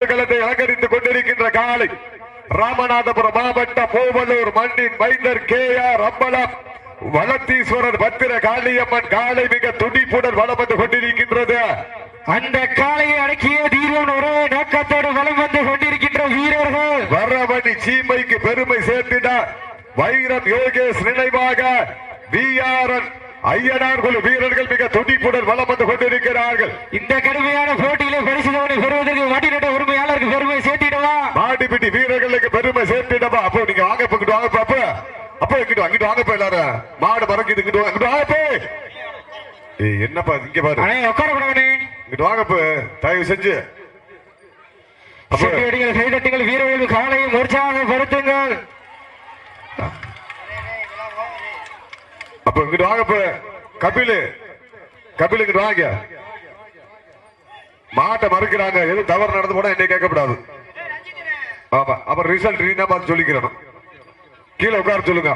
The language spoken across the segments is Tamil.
அலங்கரித்துக் கொண்டிருக்கின்ற காலை ராமநாதபுரம் மாவட்டம் பூவலூர் மண்ணின் மைந்தர் KR அம்பலம் வளத்தீஸ்வரர் பத்திர காளியம்மன் காலை மிக துடிப்புடன் வலம் வந்து கொண்டிருக்கின்றது. அந்த காலையை அடக்கிய தீரன் ஒரே நோக்கத்தோடு வலம் வந்து கொண்டிருக்கின்ற வீரர்கள் வரவணி சீமைக்கு பெருமை சேர்த்திட வைரம் யோகேஷ் நினைவாக VRN ஐயனார் குழு வீரர்கள் மிக துடிப்புடன் வலம் வந்து கொண்டிருக்கிறார்கள். இந்த கடுமையான போட்டியிலே பரிசுகளை பெறுவதற்கு மாட்டினட்ட உரிமையாளருக்கு பெருமை சேர்த்திடவா, மாடிபிடி வீரர்களுக்கு பெருமை சேர்த்திடவா. அப்போ நீங்க வாங்க போக்கிட்டு வாங்க பாப்பா, அப்போ இங்கிட்டு அங்கிட்டு வாங்கப்பா எல்லாரும் மாடு மறக்கிட்டு இங்கிட்டு வாங்கப்பா. என்னப்பா இங்க பாரு உட்கார கூடாது, இங்கிட்டு வாங்கப்ப தயவு செஞ்சு. கைதட்டுங்கள் வீரர்கள் காலையை உற்சாகப்படுத்துங்கள். அப்ப இங்கிட்டு வாங்கப்ப கபிலு இங்கிட்டு வாங்க. மாட்டை மறுக்கிறாங்க, எது தவறு நடந்து போனா என்னை கேட்கக்கூடாது. ஆமா அப்புறம் ரிசல்ட் நீ தான் பார்த்து சொல்லிக்கிறோம். கீழே உட்கார சொல்லுங்க.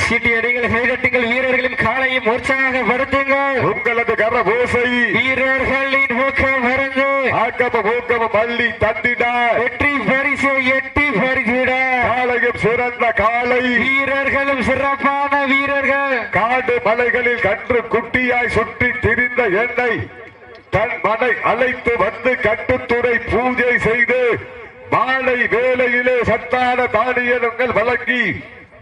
சீட்டி அடிகள் கைதட்டுங்கள் வீரர்களின் காலையும் உற்சாகப்படுத்துங்கள். உங்களது கர ஓசை வீரர்களின் ஊக்கம் மறந்து ஆக்கமும் ஊக்கமும் பள்ளி தட்டிட வெற்றி பரிசு எட்டி பரிசிட காலையும் சிறந்த காலை வீரர்களும் சிறப்பான வீரர்கள் காடு மலைகளில் கன்று குட்டியாய் சுற்றி திரிந்த எண்ணெய் தன் மனை அழைத்து வந்து கட்டுத்துறை பூஜை செய்து மாலை வேளையிலே சத்தான தானியங்கள் வழங்கி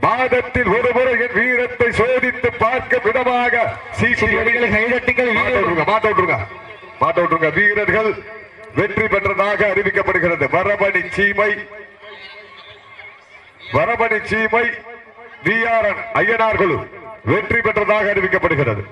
மாதத்தில் ஒரு முறை என் வீரத்தை சோதித்து பார்க்க விடமாக மாட்டோட்டுங்க வீரர்கள் வெற்றி பெற்றதாக அறிவிக்கப்படுகிறது. வரமணி சீமை VRN ஐயனார் குழு வெற்றி பெற்றதாக அறிவிக்கப்படுகிறது.